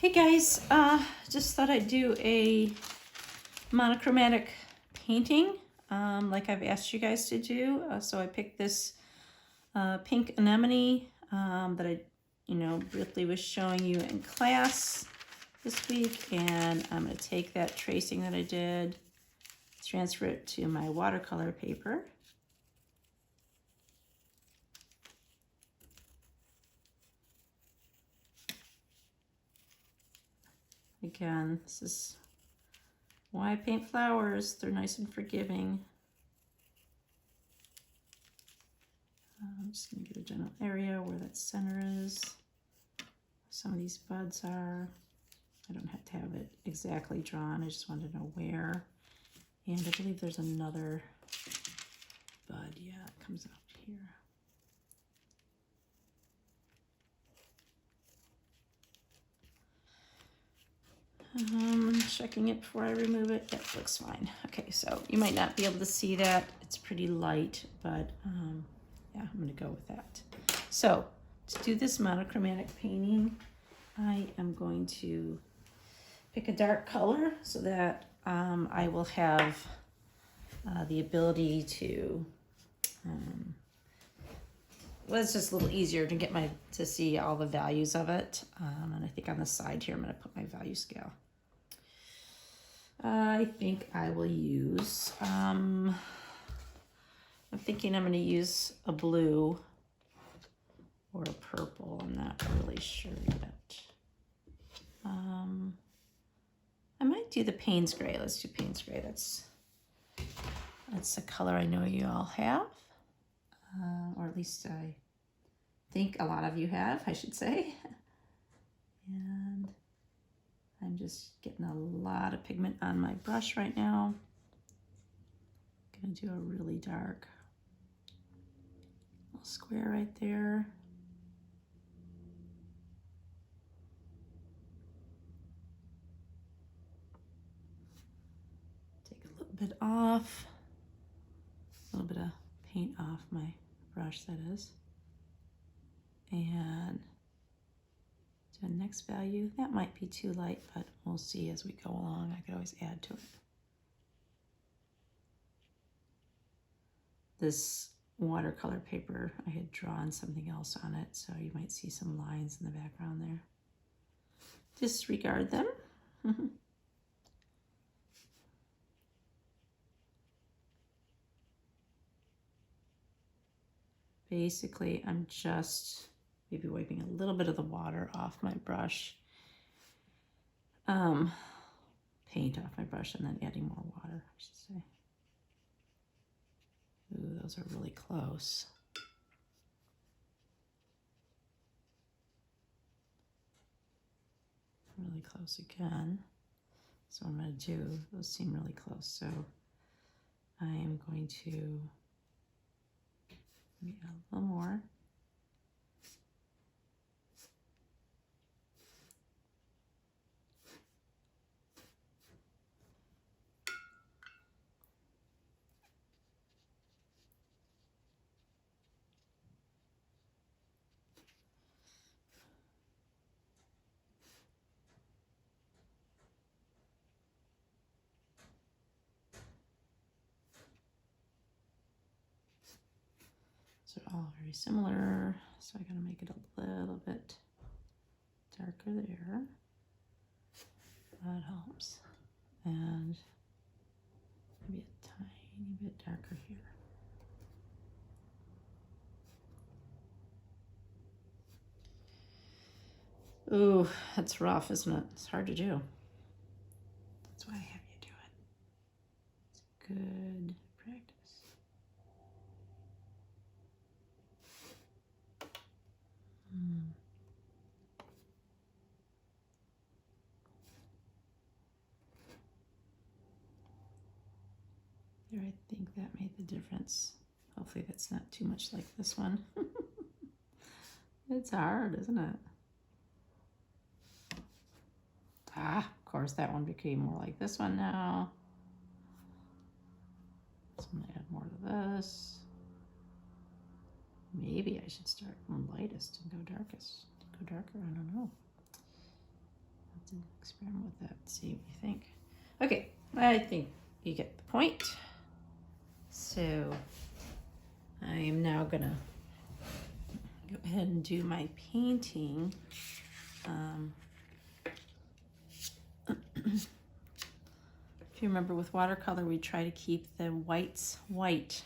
Hey guys, just thought I'd do a monochromatic painting like I've asked you guys to do. So I picked this pink anemone that I, briefly was showing you in class this week. And I'm going to take that tracing that I did, transfer it to my watercolor paper. Again, this is why I paint flowers. They're nice and forgiving. I'm just going to get a general area where that center is. Some of these buds are. I don't have to have it exactly drawn. I just wanted to know where. And I believe there's another bud. Yeah, it comes up here. Checking it before I remove it. That looks fine. Okay, so you might not be able to see that. It's pretty light, but yeah, I'm going to go with that. So to do this monochromatic painting, I am going to pick a dark color so that I will have the ability to, well, it's just a little easier to get to see all the values of it. And I think on the side here, I'm going to put my value scale. I think I will use, I'm thinking I'm going to use a blue or a purple. I'm not really sure yet. I might do the Payne's gray. Let's do Payne's gray. That's a color I know you all have, or at least I think a lot of you have, I should say. And I'm just getting a lot of pigment on my brush right now. I'm gonna do a really dark little square right there. Take a little bit off, a little bit of paint off my brush, that is. And the next value, that might be too light, but we'll see as we go along. I could always add to it. This watercolor paper, I had drawn something else on it, so you might see some lines in the background there. Disregard them. Basically, I'm just maybe wiping a little bit of the water off my brush, paint off my brush, and then adding more water, I should say. Ooh, those are really close. Really close again. So I'm going to do, those seem really close. So I am going to maybe a little more. So all very similar. So I gotta make it a little bit darker there. That helps. And maybe a tiny bit darker here. Ooh, that's rough, isn't it? It's hard to do. That's why I have you do it. It's good practice. There, I think that made the difference. Hopefully that's not too much like this one. It's hard, isn't it? Ah, of course that one became more like this one now. So I'm gonna add more to this. Maybe I should start from lightest and go darkest. Go darker, I don't know. experiment with that, see what you think. Okay, I think you get the point. So I am now gonna go ahead and do my painting. If you remember with watercolor, we try to keep the whites white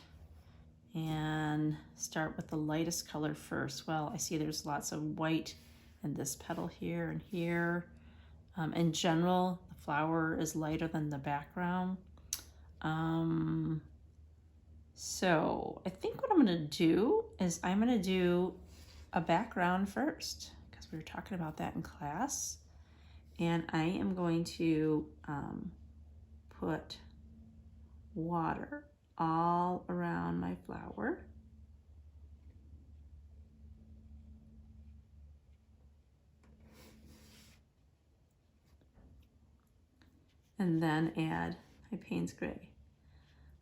and start with the lightest color first. Well, I see there's lots of white in this petal here and here. In general, the flower is lighter than the background. So I think what I'm gonna do is I'm gonna do a background first because we were talking about that in class. And I am going to put water all around my flower. And then add my Payne's Gray.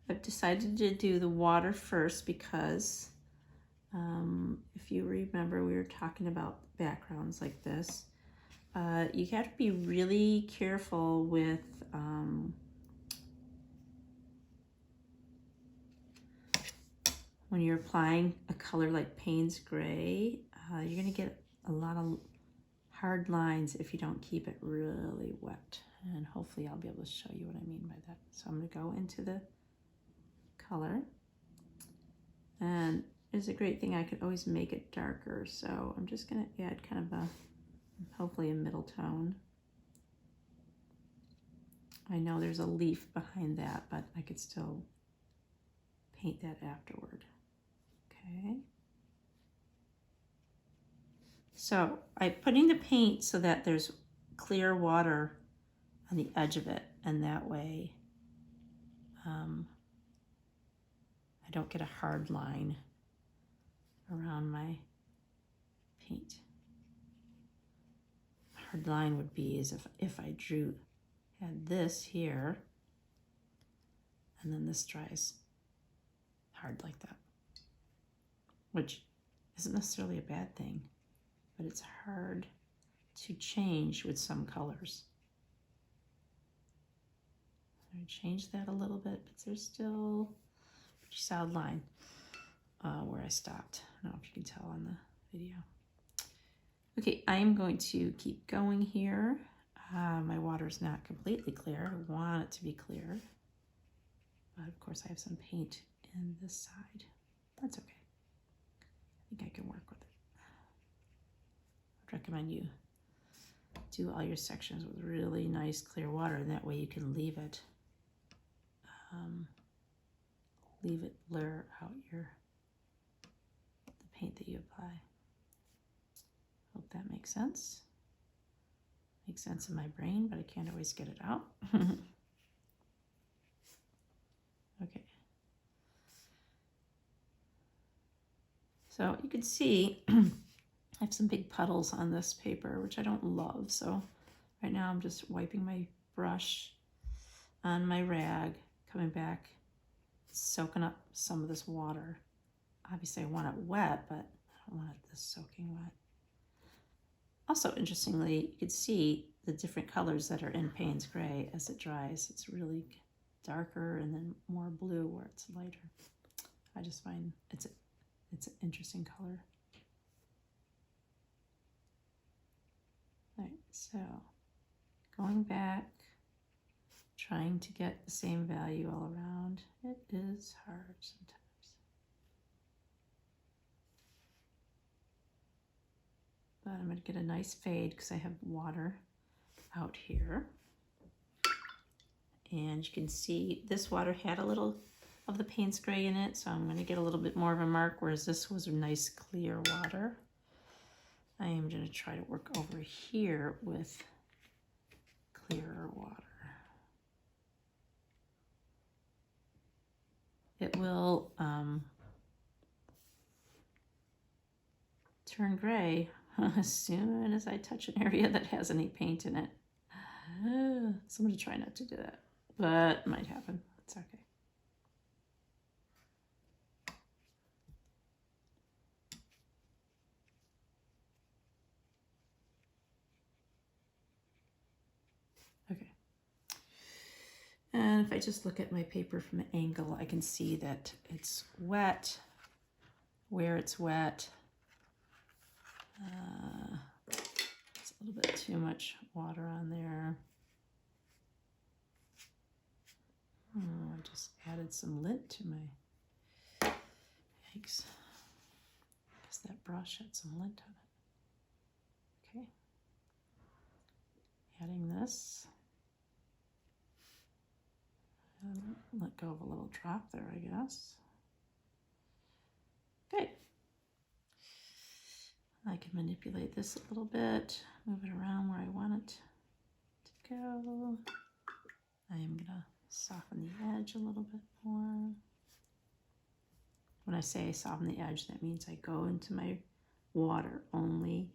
I've decided to do the water first because if you remember, we were talking about backgrounds like this. You have to be really careful with when you're applying a color like Payne's Gray. You're gonna get a lot of hard lines if you don't keep it really wet. And hopefully I'll be able to show you what I mean by that. So I'm gonna go into the color. And it's a great thing, I could always make it darker. So I'm just gonna add kind of a, hopefully a middle tone. I know there's a leaf behind that, but I could still paint that afterward. Okay. So I'm putting the paint so that there's clear water on the edge of it, and that way I don't get a hard line around my paint. A hard line would be as if I had this here, and then this dries hard like that, which isn't necessarily a bad thing, but it's hard to change with some colors. I changed that a little bit, but there's still a pretty solid line where I stopped. I don't know if you can tell on the video. Okay, I'm going to keep going here. My water is not completely clear. I want it to be clear. But of course I have some paint in this side. That's okay. I think I can work with it. I'd recommend you do all your sections with really nice clear water, and that way you can leave it blur out the paint that you apply. Hope that makes sense. Makes sense in my brain, but I can't always get it out. Okay. So you can see I have some big puddles on this paper, which I don't love. So right now I'm just wiping my brush on my rag, coming back, soaking up some of this water. Obviously I want it wet, but I don't want it this soaking wet. Also, interestingly, you can see the different colors that are in Payne's Gray as it dries. It's really darker and then more blue where it's lighter. I just find it's an interesting color. All right, so going back, trying to get the same value all around. It is hard sometimes. But I'm going to get a nice fade because I have water out here. And you can see this water had a little of the Payne's Gray in it, so I'm going to get a little bit more of a mark, whereas this was a nice clear water. I am going to try to work over here with clearer water. It will turn gray as soon as I touch an area that has any paint in it. So I'm going to try not to do that, but it might happen. It's okay. And if I just look at my paper from an angle, I can see that it's wet, where it's wet. It's a little bit too much water on there. Oh, I just added some lint to my, yikes. Guess that brush had some lint on it. Okay. Adding this. And let go of a little drop there, I guess. Okay. I can manipulate this a little bit, move it around where I want it to go. I am gonna soften the edge a little bit more. When I say soften the edge, that means I go into my water only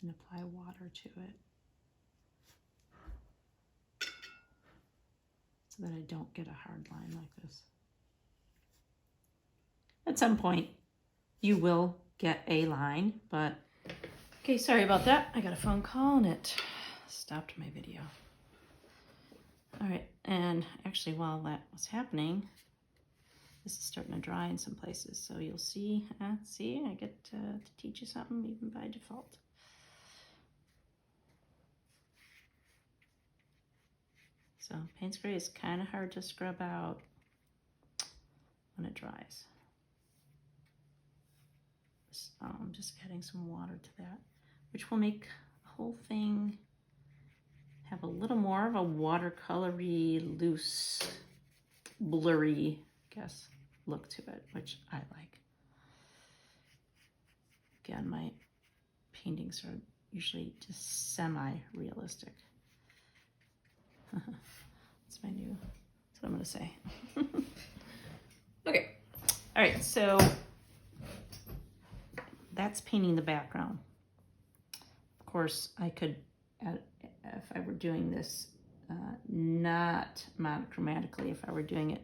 and apply water to it so that I don't get a hard line like this. At some point, you will get a line, but okay, sorry about that. I got a phone call and it stopped my video. All right, and actually while that was happening, this is starting to dry in some places, so you'll see, see, I get to teach you something even by default. So Payne spray is kind of hard to scrub out when it dries. So I'm just adding some water to that, which will make the whole thing have a little more of a watercolory, loose, blurry, I guess, look to it, which I like. Again, my paintings are usually just semi-realistic. That's my new, that's what I'm gonna say. Okay, all right, so that's painting the background. Of course, I could, if I were doing this not monochromatically, if I were doing it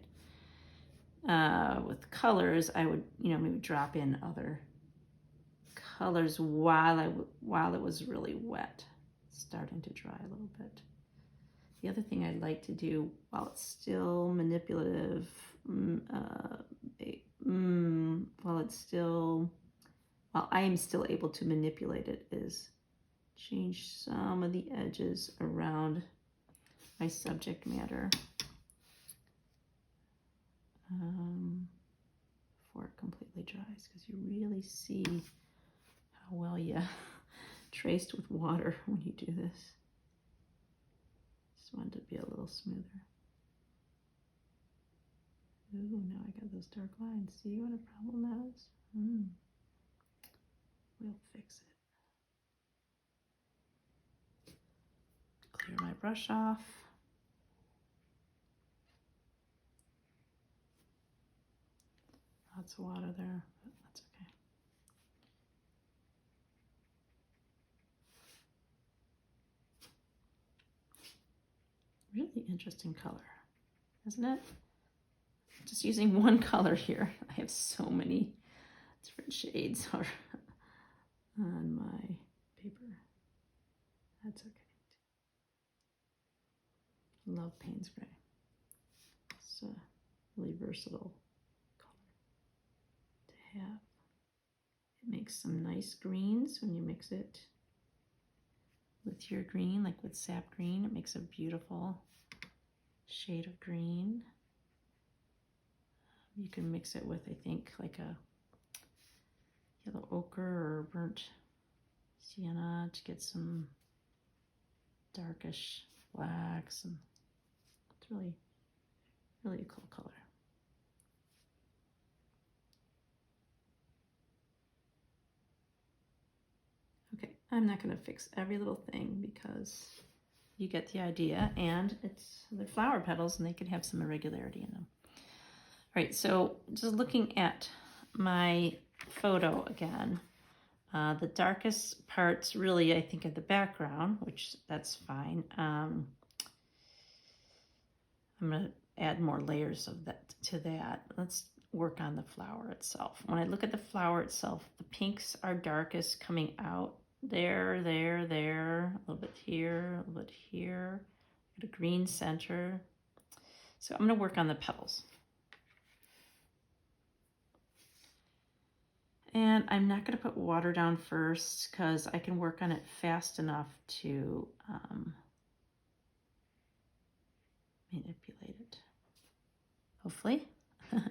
with colors, I would, maybe drop in other colors while it was really wet, starting to dry a little bit. The other thing I'd like to do while it's still manipulative, while I am still able to manipulate it, is change some of the edges around my subject matter before it completely dries, because you really see how well you traced with water when you do this. Just wanted to be a little smoother. Ooh, now I got those dark lines. See what a problem that is? We'll fix it. Clear my brush off. Lots of water there, but that's okay. Really interesting color, isn't it? Just using one color here. I have so many different shades on my paper. That's okay. Love Payne's gray. It's a really versatile color to have. It makes some nice greens when you mix it with your green, like with sap green. It makes a beautiful shade of green. You can mix it with, I think, like a yellow ochre or burnt sienna to get some darkish blacks, and it's really, really a cool color. Okay, I'm not going to fix every little thing because you get the idea, and they're flower petals and they can have some irregularity in them. All right, so just looking at my photo again, the darkest parts really, I think, are the background, which that's fine. I'm going to add more layers of that to that. Let's work on the flower itself. When I look at the flower itself, the pinks are darkest coming out there, a little bit here, a little bit here. Got a green center. So I'm going to work on the petals. And I'm not going to put water down first because I can work on it fast enough to manipulate it. Hopefully. A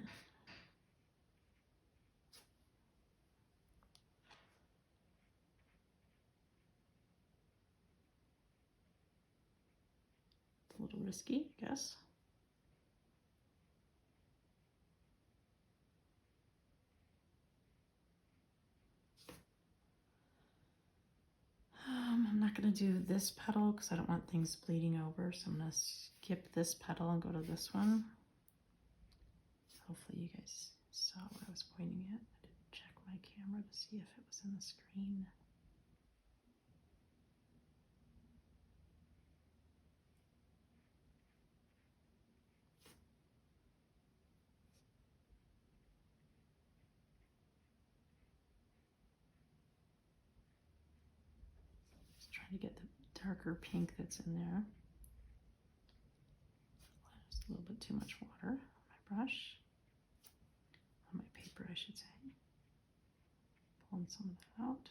little risky, I guess. I'm not going to do this petal because I don't want things bleeding over, so I'm going to skip this petal and go to this one. Hopefully you guys saw what I was pointing at. I didn't check my camera to see if it was in the screen. Just trying to get the darker pink that's in there. Just a little bit too much water on my brush. On my paper, I should say. Pulling some of that out.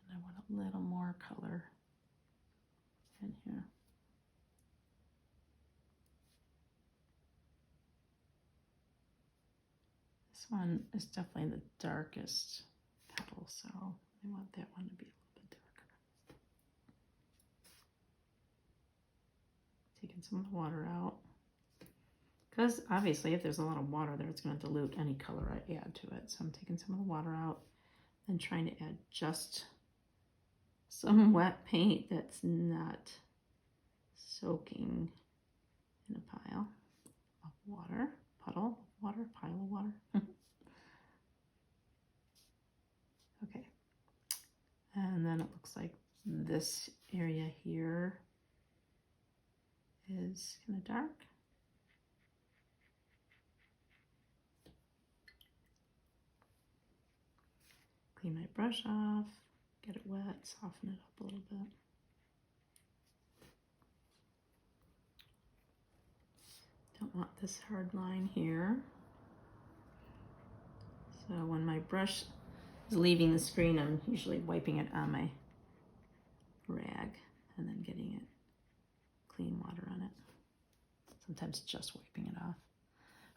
And I want a little more color in here. This one is definitely the darkest petal, so I want that one to be a little bit darker. Taking some of the water out. Because obviously if there's a lot of water there, it's going to dilute any color I add to it. So I'm taking some of the water out and trying to add just some wet paint that's not soaking in a pile of water. Puddle of water, pile of water. Okay. And then it looks like this area here is kind of dark. Clean my brush off, get it wet, soften it up a little bit. Don't want this hard line here. So when my brush is leaving the screen, I'm usually wiping it on my rag and then getting it clean water on it. Sometimes just wiping it off.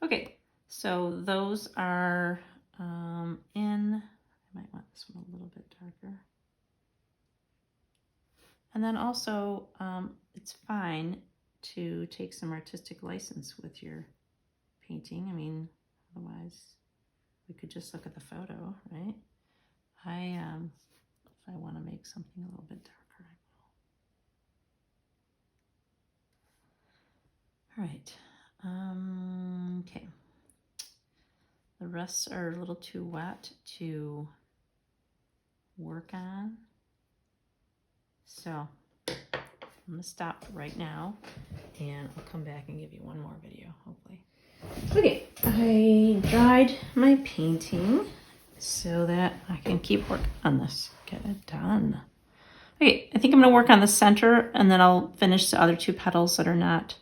Okay, so those are in. I might want this one a little bit darker. And then also, it's fine to take some artistic license with your painting. I mean, otherwise we could just look at the photo, right? If I want to make something a little bit darker, I will. All right. Okay. The rest are a little too wet to work on. So I'm going to stop right now and I'll come back and give you one more video, hopefully. Okay, I dried my painting so that I can keep working on this. Get it done. Okay, I think I'm going to work on the center and then I'll finish the other two petals that are not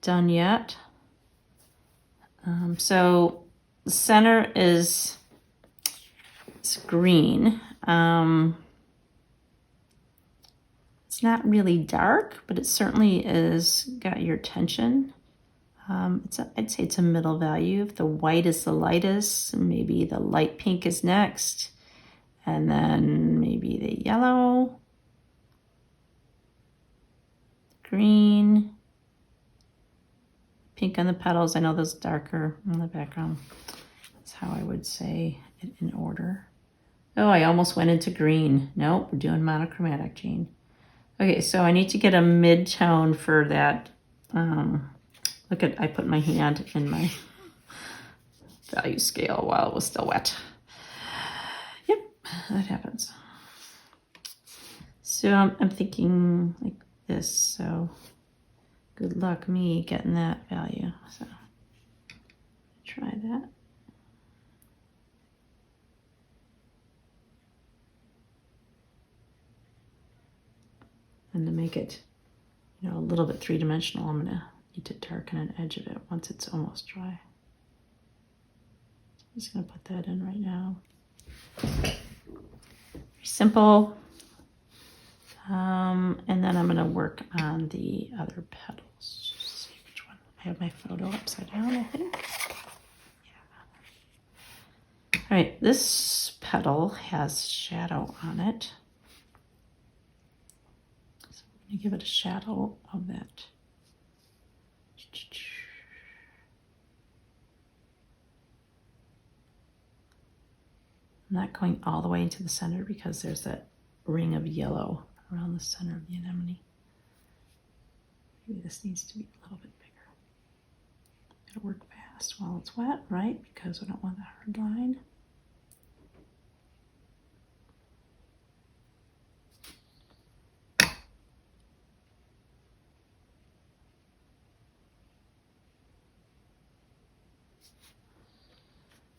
done yet. So the center is it's green. It's not really dark, but it certainly is got your attention. I'd say it's a middle value. If the white is the lightest, maybe the light pink is next, and then maybe the yellow, green, pink on the petals. I know those darker in the background. That's how I would say it in order. Oh, I almost went into green. Nope, we're doing monochromatic, Jean. Okay, so I need to get a mid-tone for that. Look at, I put my hand in my value scale while it was still wet. Yep, that happens. So I'm thinking like this, so good luck me getting that value. So try that. And to make it, you know, a little bit three-dimensional, I'm gonna need to darken an edge of it once it's almost dry. I'm just gonna put that in right now. Very simple. And then I'm gonna work on the other petals. Just see which one. I have my photo upside down, I think. Yeah. All right, this petal has shadow on it. So I'm gonna give it a shadow of that. I'm not going all the way into the center because there's that ring of yellow around the center of the anemone. Maybe this needs to be a little bit bigger. Gotta work fast while it's wet, right? Because we don't want the hard line.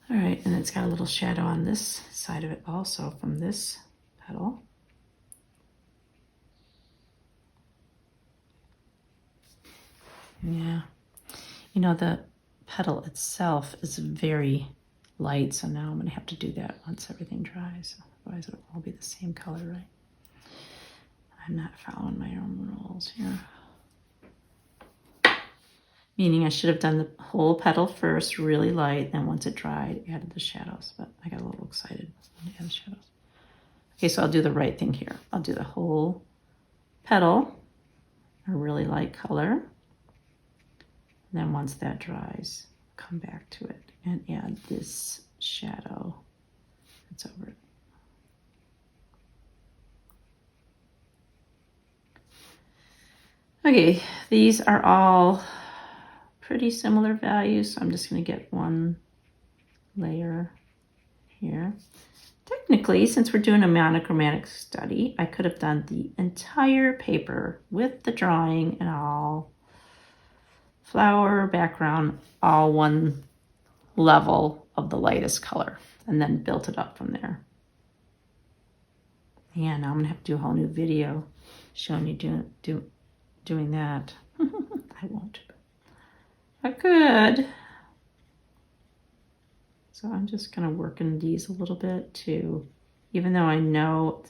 All right, and it's got a little shadow on this side of it also from this petal. Yeah, you know, the petal itself is very light, so now I'm gonna have to do that once everything dries. Otherwise it'll all be the same color, right? I'm not following my own rules here. Meaning I should have done the whole petal first, really light, then once it dried, added the shadows, but I got a little excited when I added shadows. Okay, so I'll do the right thing here. I'll do the whole petal, a really light color. And then once that dries, come back to it and add this shadow that's over it. Okay, these are all pretty similar values, so I'm just going to get one layer here. Technically, since we're doing a monochromatic study, I could have done the entire paper with the drawing and all, flower background, all one level of the lightest color, and then built it up from there. Yeah, now I'm gonna have to do a whole new video showing you doing that. I won't, but I could. So I'm just gonna work in these a little bit too. Even though I know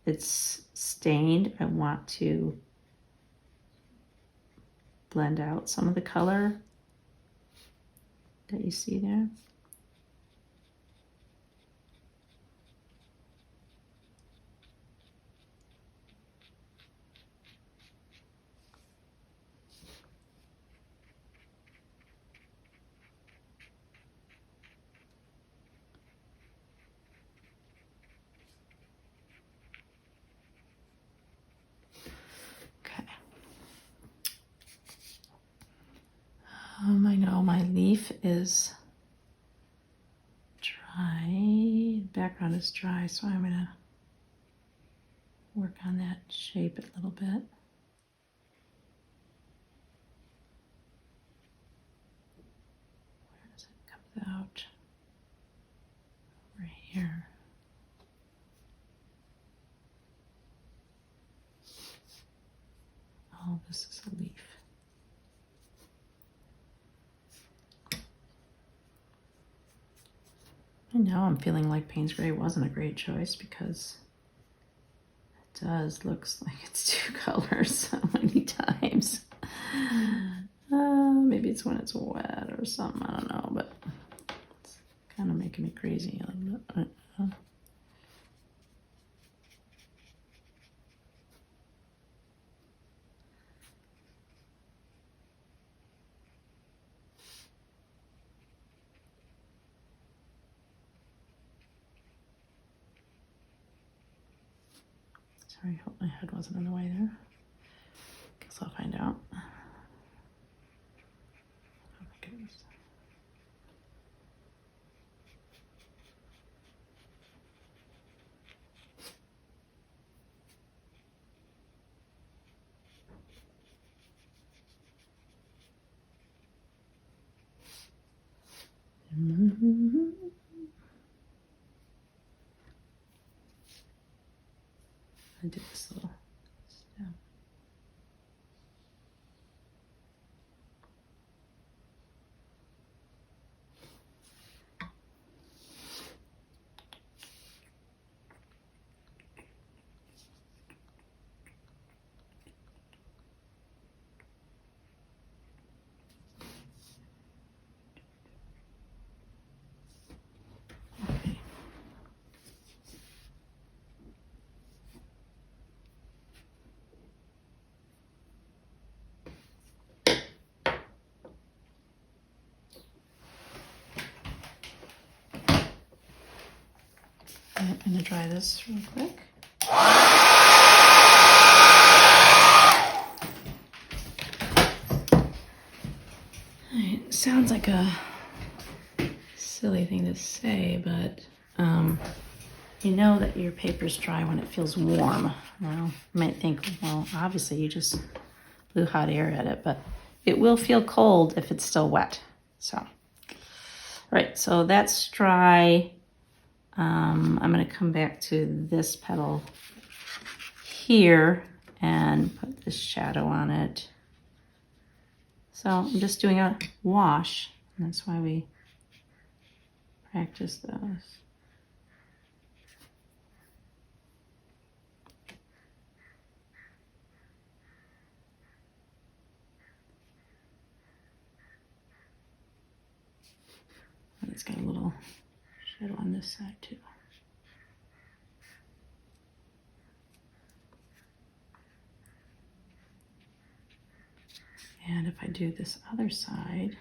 it's stained, I want to blend out some of the color that you see there. I know my leaf is dry, background is dry, so I'm gonna work on that shape a little bit. Where does it come out? Over here. Oh, this is a leaf. And now I'm feeling like Payne's Gray wasn't a great choice because it does looks like it's two colors so many times. Maybe it's when it's wet or something, I don't know, but it's kind of making me crazy a little bit. Sorry, hope my head wasn't in the way there. Guess I'll find out. Oh my goodness. I did this little stem. I'm going to dry this real quick. It sounds like a silly thing to say, but you know that your paper's dry when it feels warm. Now, you might think, well, obviously you just blew hot air at it, but it will feel cold if it's still wet. So, all right, so that's dry. I'm going to come back to this petal here and put this shadow on it. So I'm just doing a wash, and that's why we practice those. And it's got a little shadow on this side too. And if I do this other side,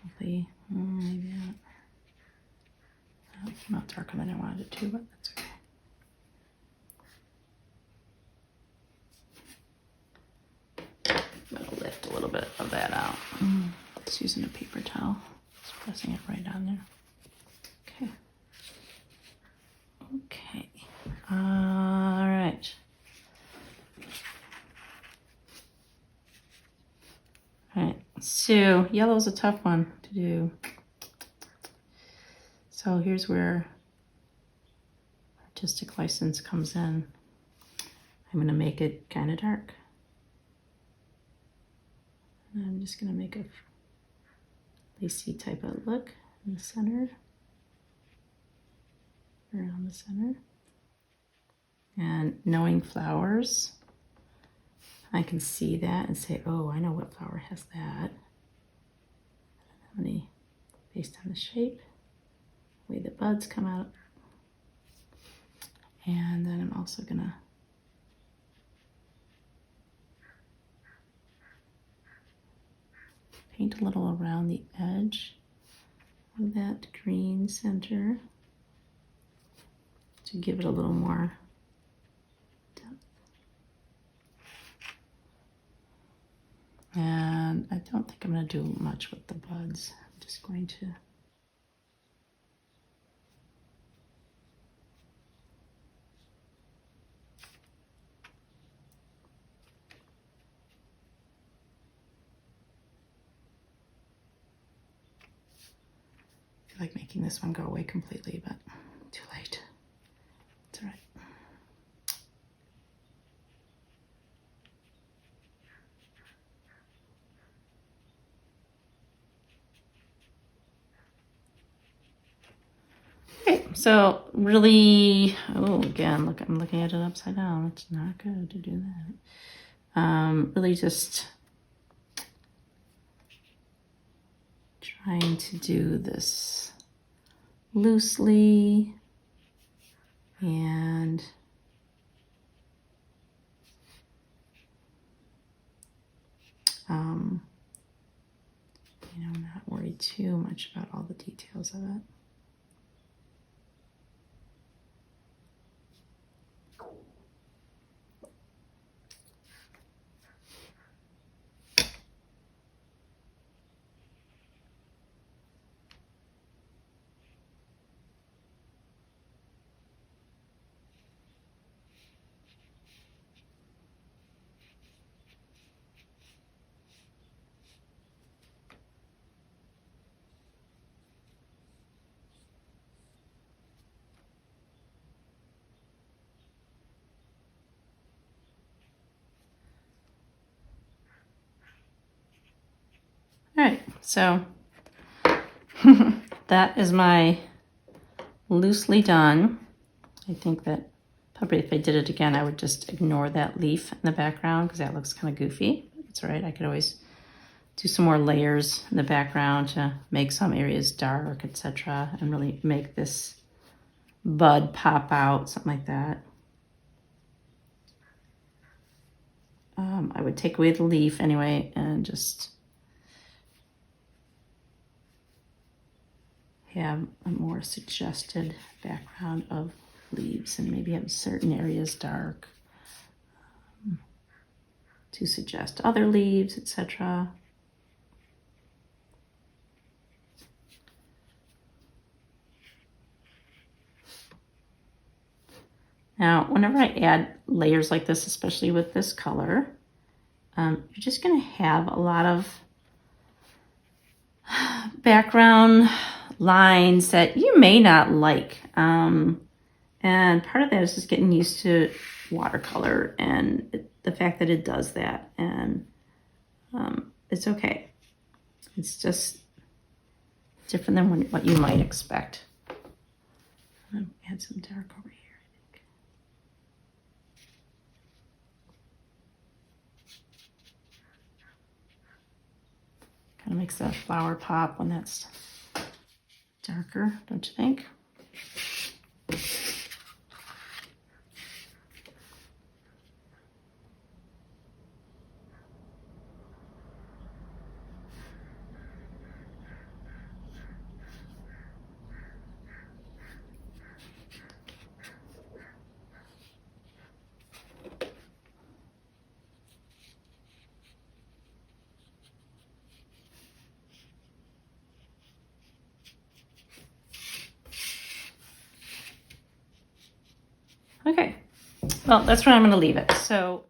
hopefully, maybe not. Oh, it came out darker than I wanted it to, but that's okay. I'm going to lift a little bit of that out. Just using a paper towel. Just pressing it right on there. Okay. Okay. All right. All right. So yellow's a tough one to do. So here's where artistic license comes in. I'm going to make it kind of dark. And I'm just going to make a lacy type of look in the center, around the center. And knowing flowers, I can see that and say, oh, I know what flower has that. Anemone, based on the shape, the way the buds come out. And then I'm also gonna paint a little around the edge of that green center to give it a little more depth. And I don't think I'm going to do much with the buds. I'm just going to I feel like making this one go away completely, but too late. It's all right. Okay, so really, oh, again, look, I'm looking at it upside down. It's not good to do that. Really just trying to do this loosely and you know, not worry too much about all the details of it. All right, so that is my loosely done. I think that probably if I did it again, I would just ignore that leaf in the background because that looks kind of goofy. It's all right. I could always do some more layers in the background to make some areas dark, etc., and really make this bud pop out, something like that. I would take away the leaf anyway and just have a more suggested background of leaves and maybe have certain areas dark to suggest other leaves, etc. Now, whenever I add layers like this, especially with this color, you're just going to have a lot of background lines that you may not like. And part of that is just getting used to watercolor and the fact that it does that. And it's okay. It's just different than what you might expect. Add some dark over here. Kind of makes that flower pop when that's darker, don't you think? Okay, well, that's where I'm going to leave it. So